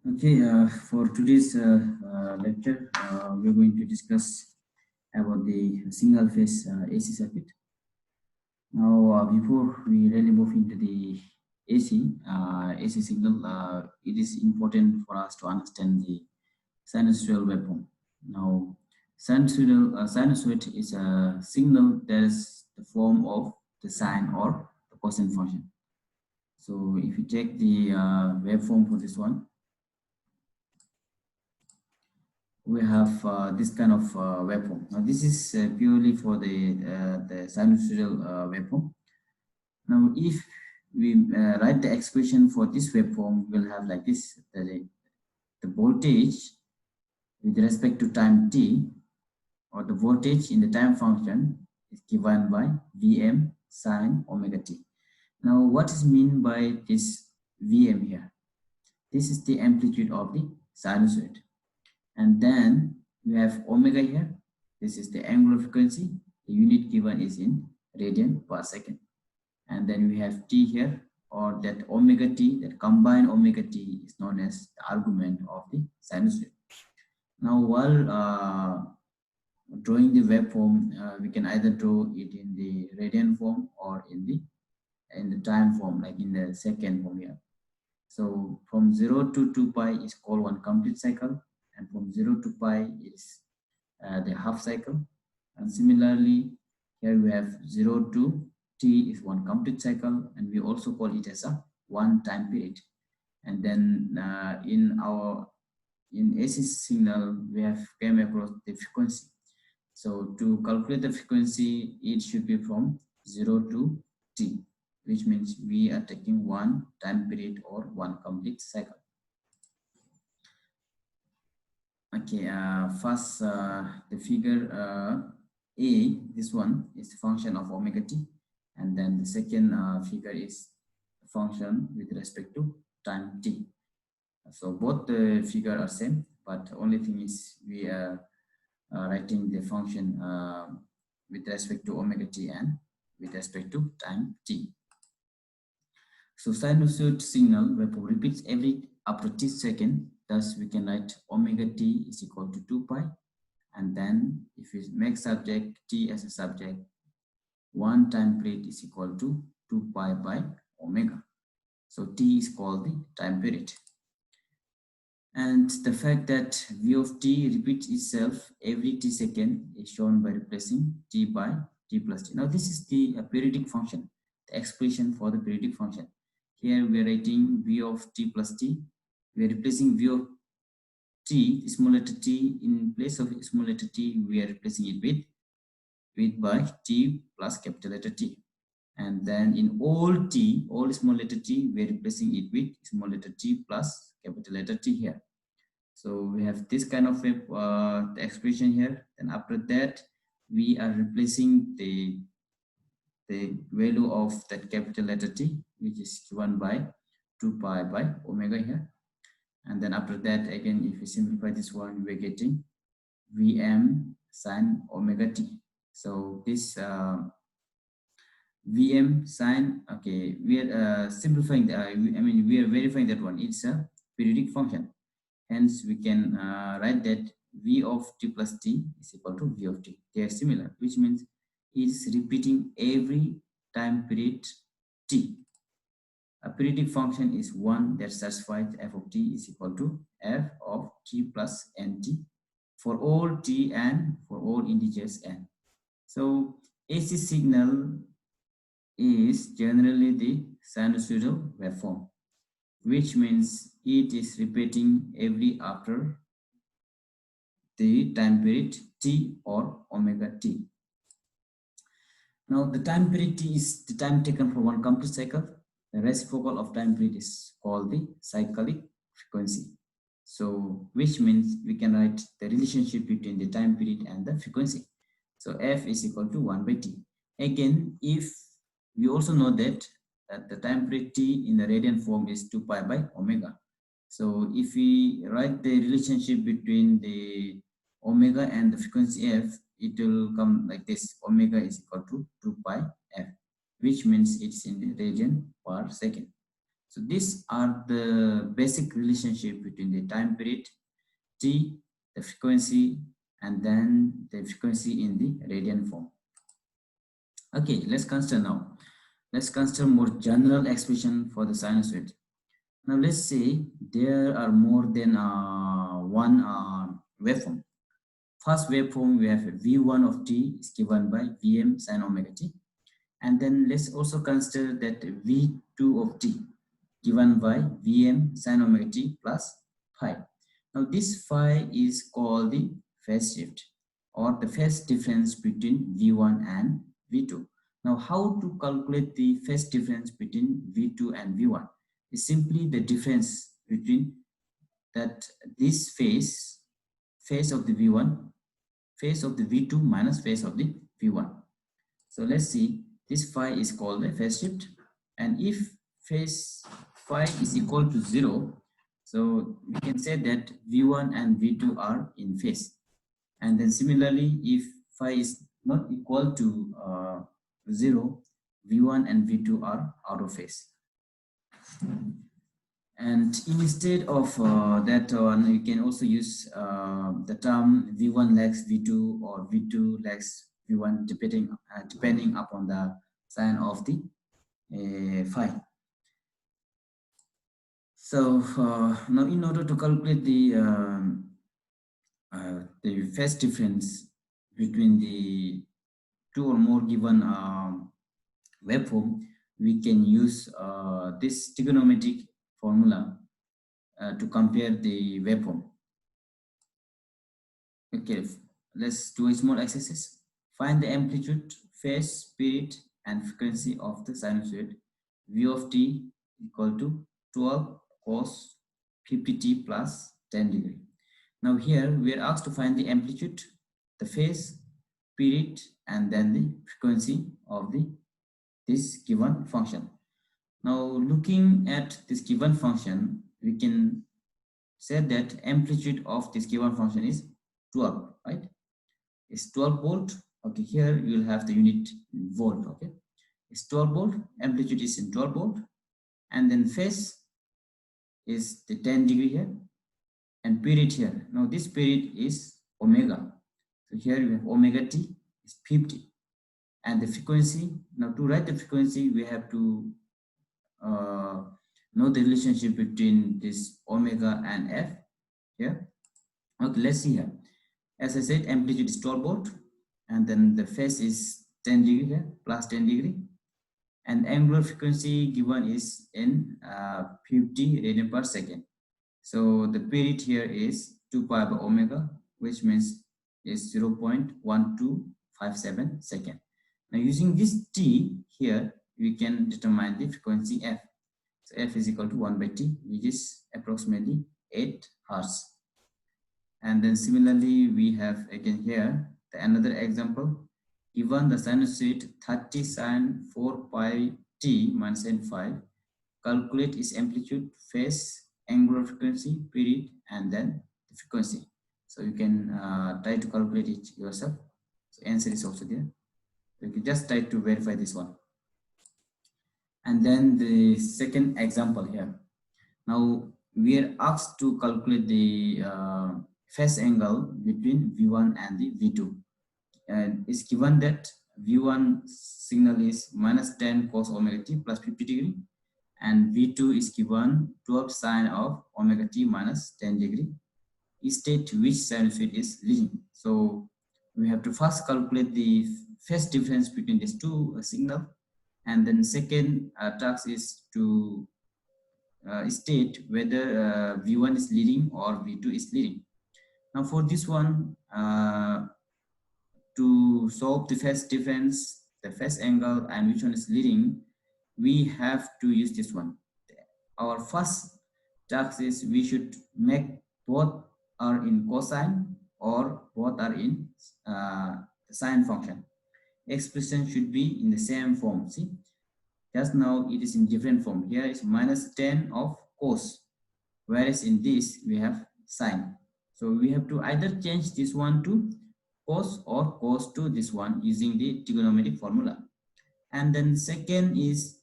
Okay, for today's lecture, we're going to discuss about the single phase AC circuit. Now, before we really move into the AC signal, it is important for us to understand the sinusoidal waveform. Now, sinusoid is a signal that is the form of the sine or the cosine function. So, if you take the waveform for this one, we have this kind of waveform. Now this is purely for the sinusoidal waveform. Now if we write the expression for this waveform, we'll have like this: the voltage with respect to time t, or the voltage in the time function, is given by Vm sine omega t. Now what is mean by this Vm here? This is the amplitude of the sinusoid. And then we have omega here. This is the angular frequency. The unit given is in radian per second. And then we have t here, or that omega t, that combined omega t is known as the argument of the sinusoid. Now while drawing the waveform, we can either draw it in the radian form or in the time form, like in the second form here. So from 0 to 2 pi is called one complete cycle, and from 0 to pi is the half cycle. And similarly, here we have 0 to t is one complete cycle, and we also call it as a one time period. And then in AC signal, we have came across the frequency. So to calculate the frequency, it should be from 0 to t, which means we are taking one time period or one complete cycle. Okay, first the figure A, this one is the function of omega t, and then the second figure is the function with respect to time t. So both the figure are same, but the only thing is we are writing the function with respect to omega t and with respect to time t. So sinusoid signal waveform repeats every after t second. Thus we can write omega t is equal to 2 pi, and then if we make subject t as a subject, one time period is equal to 2 pi by omega. So t is called the time period. And the fact that v of t repeats itself every t second is shown by replacing t by t plus t. Now this is the periodic function, the expression for the periodic function. Here we are writing v of t plus t. We are replacing v of t, small letter t, in place of small letter t, we are replacing it with by t plus capital letter T. And then in all t, all small letter t, we are replacing it with small letter t plus capital letter T here. So we have this kind of the expression here. And after that, we are replacing the value of that capital letter T, which is given by 2 pi by omega here. And then after that, again, if we simplify this one, we're getting Vm sine omega t. So this Vm sine, okay, we are simplifying we are verifying that one. It's a periodic function. Hence, we can write that v of t plus t is equal to v of t. They are similar, which means it's repeating every time period t. A periodic function is one that satisfies f of t is equal to f of t plus nt for all t and for all integers n. So AC signal is generally the sinusoidal waveform, which means it is repeating every after the time period t or omega t. Now the time period t is the time taken for one complete cycle. The reciprocal of time period is called the cyclic frequency. So which means we can write the relationship between the time period and the frequency. So f is equal to 1 by t. Again, if we also know that the time period t in the radian form is 2 pi by omega. So if we write the relationship between the omega and the frequency f, it will come like this: omega is equal to 2 pi f, which means it's in the radian per second. So these are the basic relationship between the time period t, the frequency, and then the frequency in the radian form. Okay, let's consider now. Let's consider more general expression for the sinusoid. Now let's say there are more than one waveform. First waveform, we have v1 of t is given by vm sin omega t. And then let's also consider that v2 of t given by vm sin omega t plus phi. Now this phi is called the phase shift or the phase difference between v1 and v2. Now how to calculate the phase difference between v2 and v1? Is simply the difference between that this phase of the v1, phase of the v2 minus phase of the v1. So let's see, this phi is called the phase shift, and if phase phi is equal to 0, so we can say that v1 and v2 are in phase. And then similarly, if phi is not equal to 0, v1 and v2 are out of phase. And instead of that one, you can also use the term v1 lags v2 or v2 lags v1 depending upon the sign of the phi. So now in order to calculate the phase difference between the two or more given waveform, we can use this trigonometric formula to compare the waveform. Okay, let's do a small exercise. Find the amplitude, phase, period, and frequency of the sinusoid. V of t equal to 12 cos 50t plus 10 degree. Now here we are asked to find the amplitude, the phase, period, and then the frequency of this given function. Now looking at this given function, we can say that amplitude of this given function is 12, right? It's 12 volt. Okay, here you will have the unit volt. Okay, it's 12 volt, amplitude is in 12 volt, and then phase is the 10 degree here, and period here. Now this period is omega. So here we have omega t is 50, and the frequency. Now to write the frequency, we have to know the relationship between this omega and f here. Okay, let's see here. As I said, amplitude is 12 volt, and then the phase is 10 degree here, plus 10 degree, and angular frequency given is in 50 radian per second. So the period here is 2 pi by omega, which means is 0.1257 second. Now using this t here, we can determine the frequency f. So f is equal to 1 by t, which is approximately 8 hertz. And then similarly, we have again here another example. Given the sinusoid 30 sine 4 pi t minus n phi, calculate its amplitude, phase, angular frequency, period, and then the frequency. So you can try to calculate it yourself. So answer is also there. So you can just try to verify this one. And then the second example here. Now we are asked to calculate the phase angle between V1 and the V2. And it's given that V1 signal is minus 10 cos omega t plus 50 degree, and V2 is given 12 sine of omega t minus 10 degree. State which sinusoid is leading. So we have to first calculate the phase difference between these two signals, and then second task is to state whether V1 is leading or V2 is leading. Now for this one, to solve the phase difference, the phase angle, and which one is leading, we have to use this one. Our first task is we should make both are in cosine or both are in the sine function. Expression should be in the same form. See, just now it is in different form. Here is minus 10 of cos, whereas in this we have sine. So we have to either change this one to cos or cos to this one using the trigonometric formula. And then second is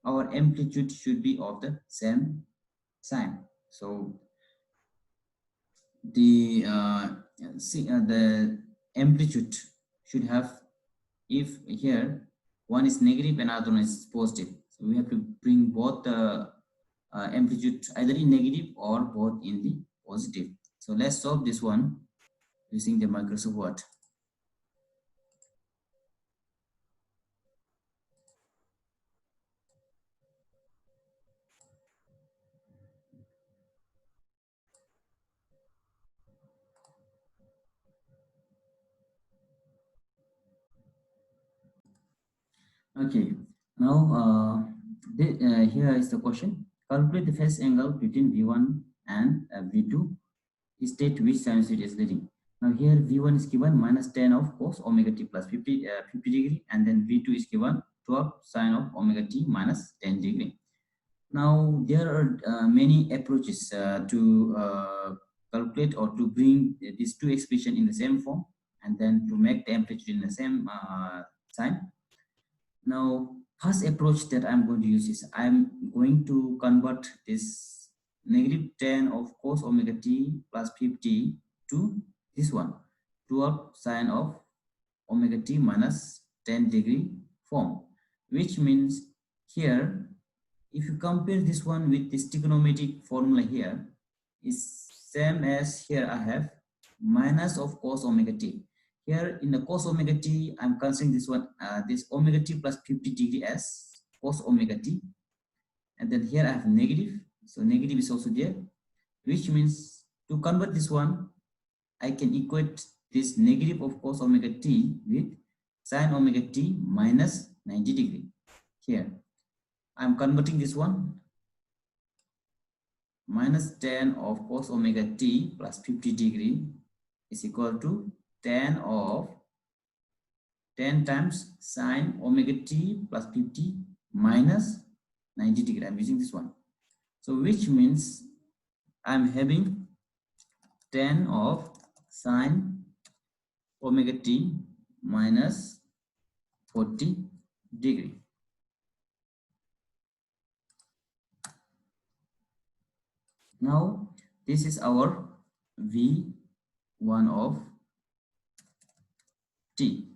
our amplitude should be of the same sign. So the amplitude should have, if here one is negative and other one is positive, so we have to bring both the amplitude either in negative or both in the positive. So let's solve this one using the Microsoft Word. Okay, now here is the question. Calculate the phase angle between V1 and V2. State which sinusoid is leading. Now here V1 is given minus 10 of cos omega t plus 50 degree, and then V2 is given 12 sine of omega t minus 10 degree. Now there are many approaches to calculate or to bring these two expressions in the same form, and then to make the amplitude in the same sign. Now, first approach that I'm going to use is I'm going to convert this negative 10 of cos omega t plus 50 to this one, 12 sine of omega t minus 10 degree form, which means here, if you compare this one with this trigonometric formula here, is same as here I have minus of cos omega t. Here in the cos omega t, I'm considering this one, this omega t plus 50 degree as cos omega t. And then here I have negative. So negative is also there, which means to convert this one, I can equate this negative of cos omega t with sine omega t minus 90 degree. Here, I'm converting this one, minus 10 of cos omega t plus 50 degree is equal to 10 of 10 times sine omega t plus 50 minus 90 degree. I'm using this one. So which means I'm having 10 of sine omega t minus 40 degree. Now this is our V1 of t.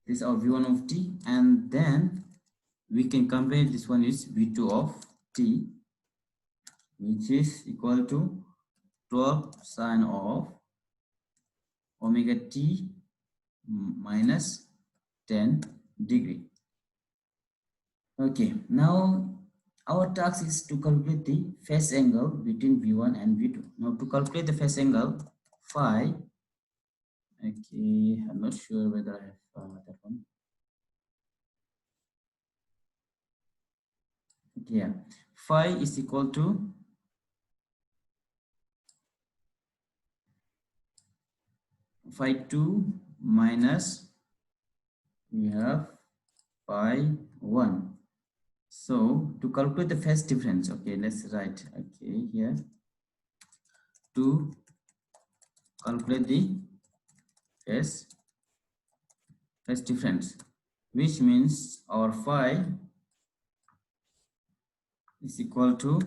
This is our V1 of t, and then we can compare this one is V2 of t, which is equal to 12 sine of omega t minus 10 degree. Okay, now our task is to calculate the phase angle between V1 and V2. Now to calculate the phase angle phi, okay, I'm not sure whether I have that one. Okay, yeah, phi is equal to phi 2 minus, we have phi 1. So to calculate the phase difference, okay, let's write, okay, here, to calculate the phase difference, which means our phi is equal to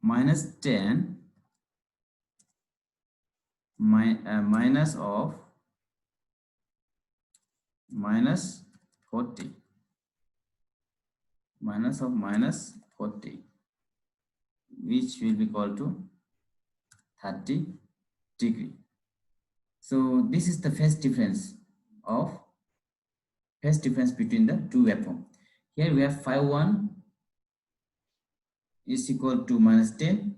minus 10 minus of minus 40, minus of minus 40, which will be equal to 30 degree. So this is the phase difference between the two waveforms. Here we have phi 1 is equal to minus 10.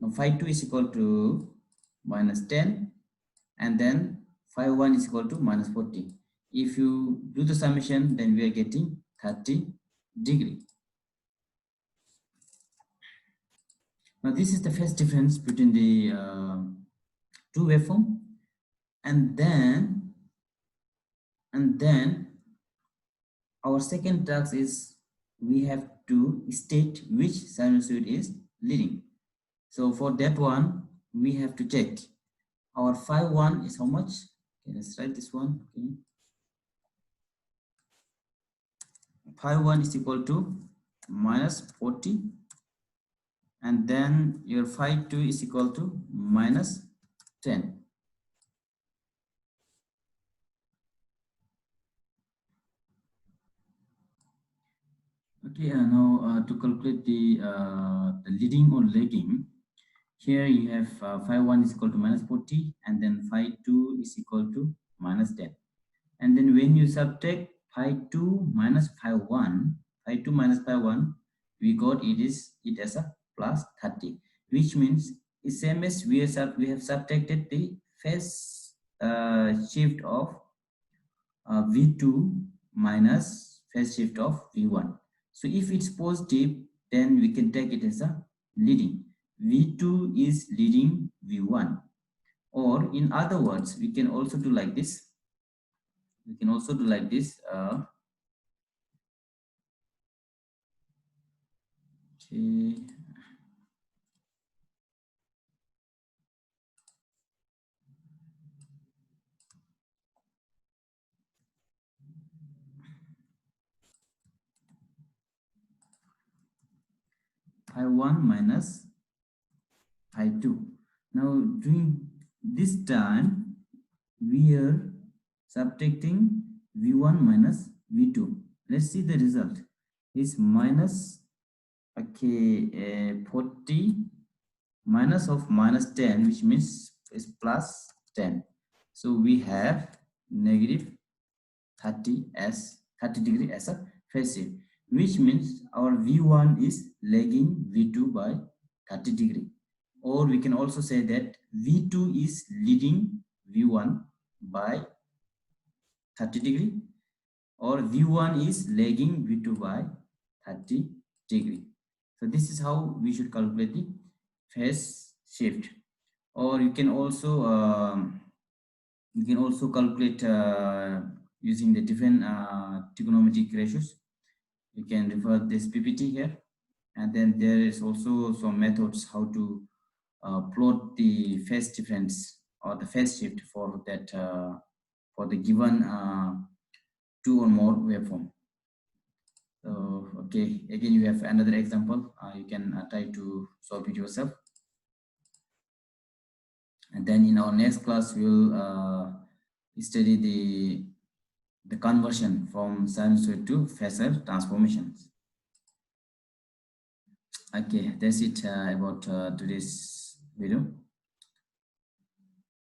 Now phi 2 is equal to minus 10, and then phi 1 is equal to minus 40. If you do the summation, then we are getting 30 degree. Now this is the phase difference between the two waveform, and then our second task is we have to state which sinusoid is leading. So for that one, we have to check our phi 1 is how much. Okay, let's write this one. Okay, phi 1 is equal to minus 40, and then your phi 2 is equal to minus 10. Okay, now to calculate the leading or lagging, here you have phi 1 is equal to minus 40, and then phi 2 is equal to minus 10. And then when you subtract phi 2 minus phi 1, phi 2 minus phi 1, we got it as a plus 30, which means the same as we have subtracted the phase shift of V2 minus phase shift of V1. So if it's positive, then we can take it as a leading. V2 is leading V1. Or in other words, we can also do like this. We can also do like this. Okay. Phi 1 minus phi 2. Now during this time, we are subtracting V1 minus V2. Let's see the result. Is minus, okay, 40 minus of minus 10, which means is plus 10. So we have negative 30 degree as a phase shift, which means our V1 is lagging V2 by 30 degree. Or we can also say that V2 is leading V1 by 30 degree, or V1 is lagging V2 by 30 degree. So this is how we should calculate the phase shift. Or you can also calculate using the different trigonometric ratios. You can refer this PPT here, and then there is also some methods how to plot the phase difference or the phase shift for that for the given two or more waveform. So okay, again you have another example. You can try to solve it yourself, and then in our next class we'll study the conversion from sinusoid to phasor transformations. Okay, that's it about today's video.